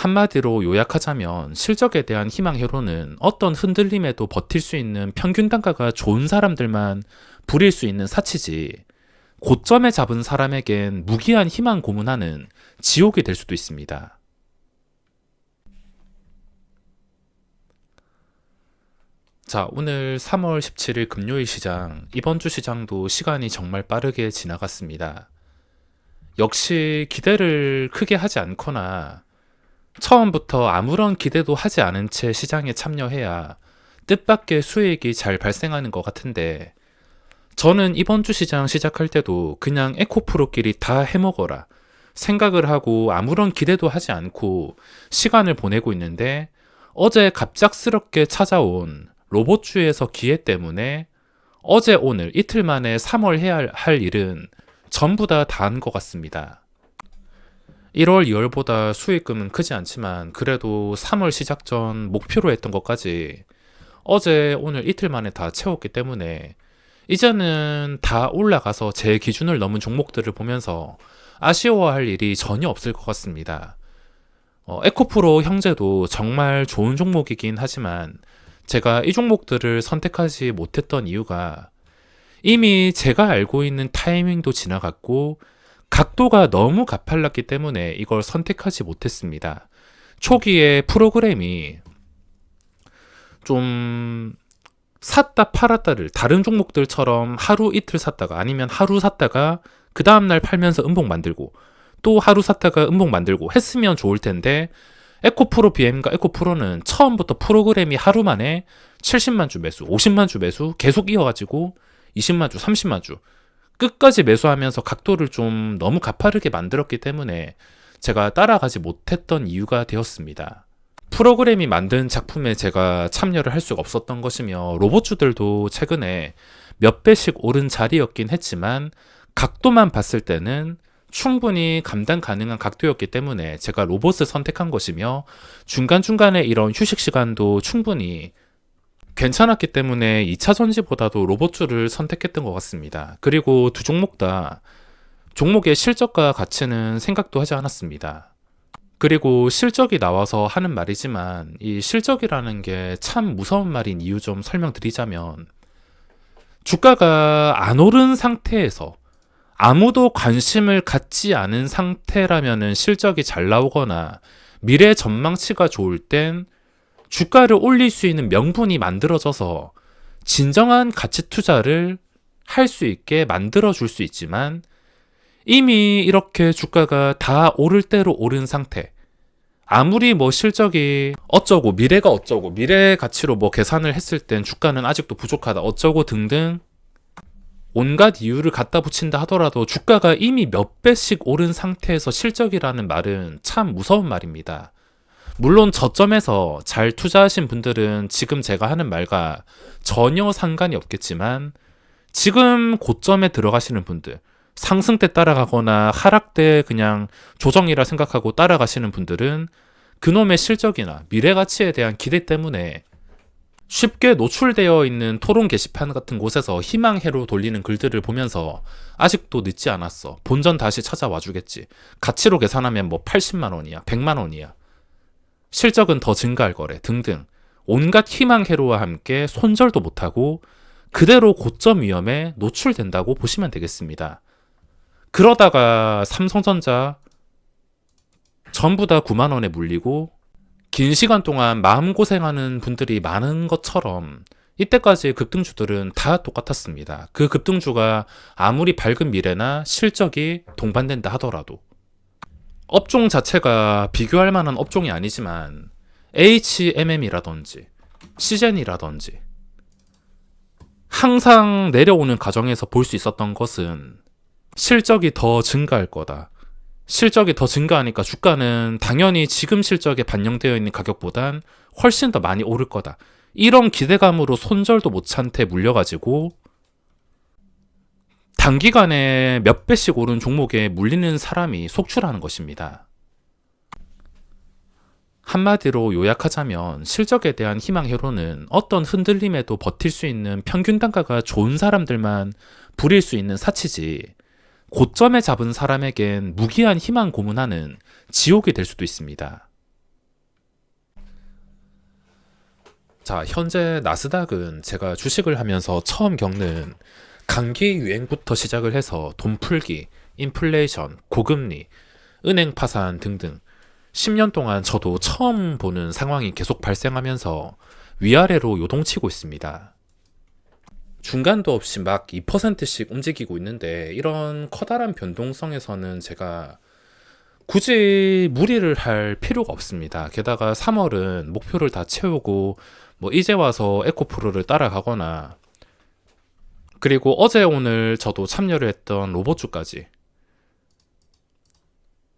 한마디로 요약하자면 실적에 대한 희망 회로는 어떤 흔들림에도 버틸 수 있는 평균 단가가 좋은 사람들만 부릴 수 있는 사치지, 고점에 잡은 사람에겐 무기한 희망 고문하는 지옥이 될 수도 있습니다. 자, 오늘 3월 17일 금요일 시장, 이번 주 시장도 시간이 정말 빠르게 지나갔습니다. 역시 기대를 크게 하지 않거나 처음부터 아무런 기대도 하지 않은 채 시장에 참여해야 뜻밖의 수익이 잘 발생하는 것 같은데, 저는 이번 주 시장 시작할 때도 그냥 에코프로끼리 다 해먹어라 생각을 하고 아무런 기대도 하지 않고 시간을 보내고 있는데, 어제 갑작스럽게 찾아온 로봇주에서 기회 때문에 어제 오늘 이틀 만에 3월 해야 할 일은 전부 다 한 것 같습니다. 1월, 2월보다 수익금은 크지 않지만 그래도 3월 시작 전 목표로 했던 것까지 어제 오늘 이틀 만에 다 채웠기 때문에 이제는 다 올라가서 제 기준을 넘은 종목들을 보면서 아쉬워할 일이 전혀 없을 것 같습니다. 에코프로 형제도 정말 좋은 종목이긴 하지만 제가 이 종목들을 선택하지 못했던 이유가 이미 제가 알고 있는 타이밍도 지나갔고 각도가 너무 가팔랐기 때문에 이걸 선택하지 못했습니다. 초기에 프로그램이 좀 샀다 팔았다를 다른 종목들처럼 하루 이틀 샀다가 아니면 하루 샀다가 그 다음날 팔면서 음봉 만들고 또 하루 샀다가 음봉 만들고 했으면 좋을 텐데, 에코프로 BM과 에코프로는 처음부터 프로그램이 하루 만에 70만 주 매수, 50만 주 매수 계속 이어가지고 20만 주, 30만 주 끝까지 매수하면서 각도를 좀 너무 가파르게 만들었기 때문에 제가 따라가지 못했던 이유가 되었습니다. 프로그램이 만든 작품에 제가 참여를 할 수가 없었던 것이며, 로봇주들도 최근에 몇 배씩 오른 자리였긴 했지만 각도만 봤을 때는 충분히 감당 가능한 각도였기 때문에 제가 로봇을 선택한 것이며, 중간중간에 이런 휴식 시간도 충분히 괜찮았기 때문에 2차 전지보다도 로봇주를 선택했던 것 같습니다. 그리고 두 종목 다 종목의 실적과 가치는 생각도 하지 않았습니다. 그리고 실적이 나와서 하는 말이지만 이 실적이라는 게 참 무서운 말인 이유 좀 설명드리자면, 주가가 안 오른 상태에서 아무도 관심을 갖지 않은 상태라면은 실적이 잘 나오거나 미래 전망치가 좋을 땐 주가를 올릴 수 있는 명분이 만들어져서 진정한 가치 투자를 할 수 있게 만들어줄 수 있지만, 이미 이렇게 주가가 다 오를 대로 오른 상태, 아무리 뭐 실적이 어쩌고 미래가 어쩌고 미래 가치로 뭐 계산을 했을 땐 주가는 아직도 부족하다 어쩌고 등등 온갖 이유를 갖다 붙인다 하더라도 주가가 이미 몇 배씩 오른 상태에서 실적이라는 말은 참 무서운 말입니다. 물론 저점에서 잘 투자하신 분들은 지금 제가 하는 말과 전혀 상관이 없겠지만, 지금 고점에 들어가시는 분들, 상승 때 따라가거나 하락 때 그냥 조정이라 생각하고 따라가시는 분들은 그놈의 실적이나 미래 가치에 대한 기대 때문에 쉽게 노출되어 있는 토론 게시판 같은 곳에서 희망회로 돌리는 글들을 보면서 아직도 늦지 않았어, 본전 다시 찾아와 주겠지, 가치로 계산하면 뭐 80만 원이야 100만 원이야, 실적은 더 증가할 거래 등등 온갖 희망회로와 함께 손절도 못하고 그대로 고점 위험에 노출된다고 보시면 되겠습니다. 그러다가 삼성전자 전부 다 9만 원에 물리고 긴 시간 동안 마음고생하는 분들이 많은 것처럼 이때까지 급등주들은 다 똑같았습니다. 그 급등주가 아무리 밝은 미래나 실적이 동반된다 하더라도, 업종 자체가 비교할 만한 업종이 아니지만 HMM이라든지 시젠이라든지 항상 내려오는 과정에서 볼 수 있었던 것은 실적이 더 증가할 거다. 실적이 더 증가하니까 주가는 당연히 지금 실적에 반영되어 있는 가격보단 훨씬 더 많이 오를 거다. 이런 기대감으로 손절도 못 찬 채 물려가지고 단기간에 몇 배씩 오른 종목에 물리는 사람이 속출하는 것입니다. 한마디로 요약하자면 실적에 대한 희망 회로는 어떤 흔들림에도 버틸 수 있는 평균 단가가 좋은 사람들만 부릴 수 있는 사치지, 고점에 잡은 사람에겐 무기한 희망 고문하는 지옥이 될 수도 있습니다. 자, 현재 나스닥은 제가 주식을 하면서 처음 겪는 감기 유행부터 시작을 해서 돈 풀기, 인플레이션, 고금리, 은행 파산 등등 10년 동안 저도 처음 보는 상황이 계속 발생하면서 위아래로 요동치고 있습니다. 중간도 없이 막 2%씩 움직이고 있는데 이런 커다란 변동성에서는 제가 굳이 무리를 할 필요가 없습니다. 게다가 3월은 목표를 다 채우고 뭐 이제 와서 에코프로를 따라가거나, 그리고 어제 오늘 저도 참여를 했던 로봇주까지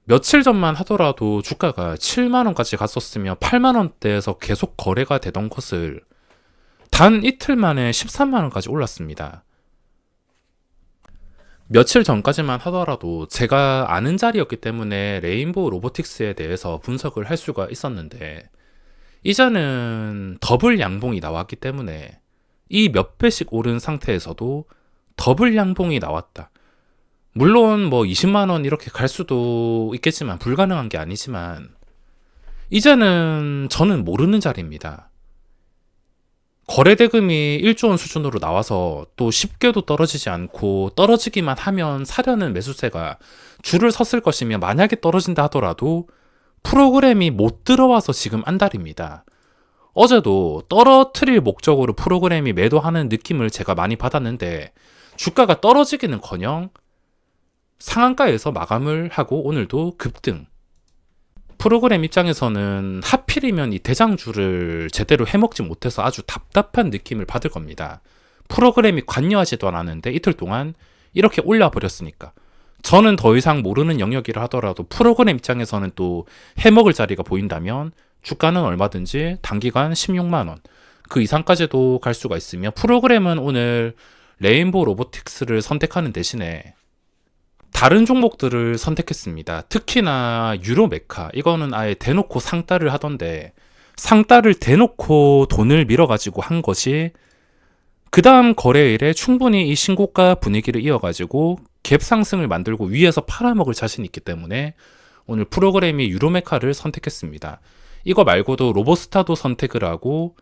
며칠 전만 하더라도 주가가 7만원까지 갔었으며 8만원대에서 계속 거래가 되던 것을 단 이틀 만에 13만원까지 올랐습니다. 며칠 전까지만 하더라도 제가 아는 자리였기 때문에 레인보우 로보틱스에 대해서 분석을 할 수가 있었는데, 이제는 더블 양봉이 나왔기 때문에 이 몇 배씩 오른 상태에서도 더블 양봉이 나왔다. 물론 뭐 20만원 이렇게 갈 수도 있겠지만 불가능한 게 아니지만 이제는 저는 모르는 자리입니다. 거래대금이 1조 원 수준으로 나와서 또 쉽게도 떨어지지 않고, 떨어지기만 하면 사려는 매수세가 줄을 섰을 것이며, 만약에 떨어진다 하더라도 프로그램이 못 들어와서 지금 안달입니다. 어제도 떨어뜨릴 목적으로 프로그램이 매도하는 느낌을 제가 많이 받았는데 주가가 떨어지기는커녕 상한가에서 마감을 하고 오늘도 급등. 프로그램 입장에서는 하필이면 이 대장주를 제대로 해먹지 못해서 아주 답답한 느낌을 받을 겁니다. 프로그램이 관여하지도 않았는데 이틀 동안 이렇게 올려버렸으니까. 저는 더 이상 모르는 영역이라 하더라도 프로그램 입장에서는 또 해먹을 자리가 보인다면 주가는 얼마든지 단기간 16만원 그 이상까지도 갈 수가 있으며, 프로그램은 오늘 레인보우 로보틱스를 선택하는 대신에 다른 종목들을 선택했습니다. 특히나 유로메카, 이거는 아예 대놓고 상따를 하던데, 상따를 대놓고 돈을 밀어가지고 한 것이 그 다음 거래일에 충분히 이 신고가 분위기를 이어가지고 갭 상승을 만들고 위에서 팔아먹을 자신이 있기 때문에 오늘 프로그램이 유로메카를 선택했습니다. 이거 말고도 로보스타도 선택을 하고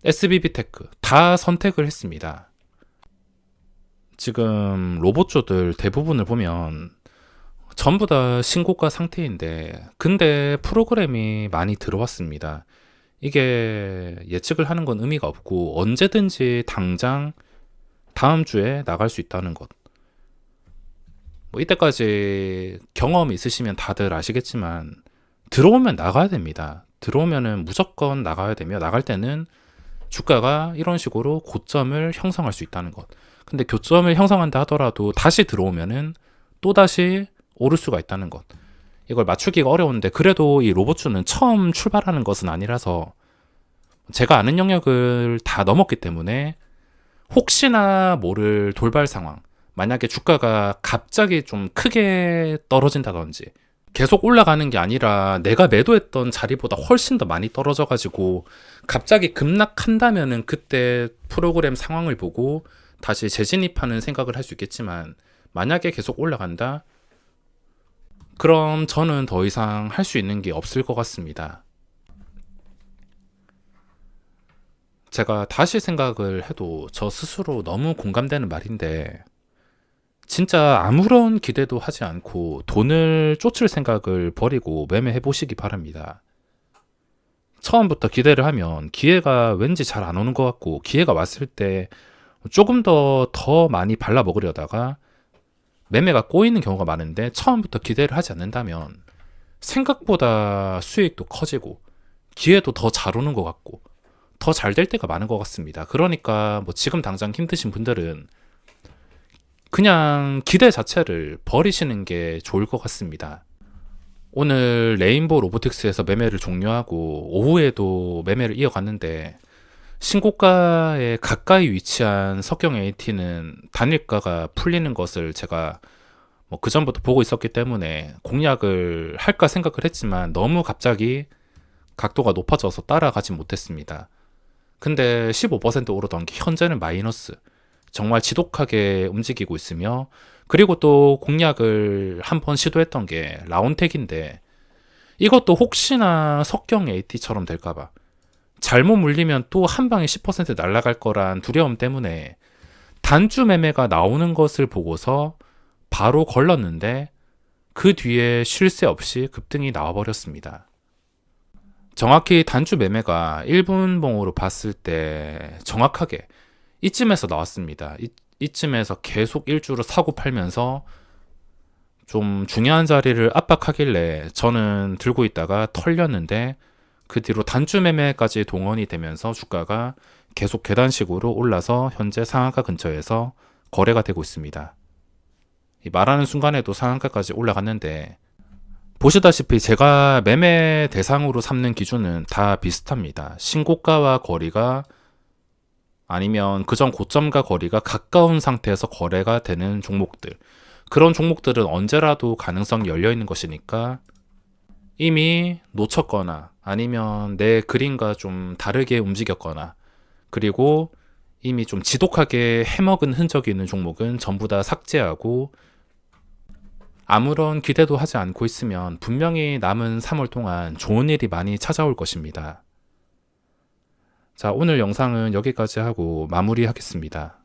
SBB테크 다 선택을 했습니다. 지금 로봇주들 대부분을 보면 전부 다 신고가 상태인데, 근데 프로그램이 많이 들어왔습니다. 이게 예측을 하는 건 의미가 없고 언제든지 당장 다음 주에 나갈 수 있다는 것. 뭐 이때까지 경험 있으시면 다들 아시겠지만 들어오면 나가야 됩니다. 들어오면은 무조건 나가야 되며, 나갈 때는 주가가 이런 식으로 고점을 형성할 수 있다는 것. 근데 고점을 형성한다 하더라도 다시 들어오면은 또다시 오를 수가 있다는 것. 이걸 맞추기가 어려운데, 그래도 이 로봇주는 처음 출발하는 것은 아니라서 제가 아는 영역을 다 넘었기 때문에 혹시나 모를 돌발 상황, 만약에 주가가 갑자기 좀 크게 떨어진다든지 계속 올라가는 게 아니라 내가 매도했던 자리보다 훨씬 더 많이 떨어져가지고 갑자기 급락한다면은 그때 프로그램 상황을 보고 다시 재진입하는 생각을 할 수 있겠지만, 만약에 계속 올라간다? 그럼 저는 더 이상 할 수 있는 게 없을 것 같습니다. 제가 다시 생각을 해도 저 스스로 너무 공감되는 말인데, 진짜 아무런 기대도 하지 않고 돈을 쫓을 생각을 버리고 매매해 보시기 바랍니다. 처음부터 기대를 하면 기회가 왠지 잘 안 오는 것 같고, 기회가 왔을 때 조금 더 많이 발라 먹으려다가 매매가 꼬이는 경우가 많은데, 처음부터 기대를 하지 않는다면 생각보다 수익도 커지고 기회도 더 잘 오는 것 같고 더 잘 될 때가 많은 것 같습니다. 그러니까 뭐 지금 당장 힘드신 분들은 그냥 기대 자체를 버리시는 게 좋을 것 같습니다. 오늘 레인보우 로보틱스에서 매매를 종료하고 오후에도 매매를 이어갔는데, 신고가에 가까이 위치한 석경 AT는 단일가가 풀리는 것을 제가 뭐 그전부터 보고 있었기 때문에 공략을 할까 생각을 했지만 너무 갑자기 각도가 높아져서 따라가지 못했습니다. 근데 15% 오르던 게 현재는 마이너스, 정말 지독하게 움직이고 있으며, 그리고 또 공략을 한번 시도했던 게 라운텍인데, 이것도 혹시나 석경 AT처럼 될까봐 잘못 물리면 또 한 방에 10% 날아갈 거란 두려움 때문에 단주 매매가 나오는 것을 보고서 바로 걸렀는데 그 뒤에 쉴 새 없이 급등이 나와버렸습니다. 정확히 단주 매매가 1분봉으로 봤을 때 정확하게 이쯤에서 나왔습니다. 이쯤에서 계속 일주로 사고 팔면서 좀 중요한 자리를 압박하길래 저는 들고 있다가 털렸는데 그 뒤로 단주 매매까지 동원이 되면서 주가가 계속 계단식으로 올라서 현재 상한가 근처에서 거래가 되고 있습니다. 말하는 순간에도 상한가까지 올라갔는데 보시다시피 제가 매매 대상으로 삼는 기준은 다 비슷합니다. 신고가와 거리가 아니면 그전 고점과 거리가 가까운 상태에서 거래가 되는 종목들, 그런 종목들은 언제라도 가능성이 열려 있는 것이니까 이미 놓쳤거나 아니면 내 그림과 좀 다르게 움직였거나 그리고 이미 좀 지독하게 해먹은 흔적이 있는 종목은 전부 다 삭제하고 아무런 기대도 하지 않고 있으면 분명히 남은 3월 동안 좋은 일이 많이 찾아올 것입니다. 자, 오늘 영상은 여기까지 하고 마무리하겠습니다.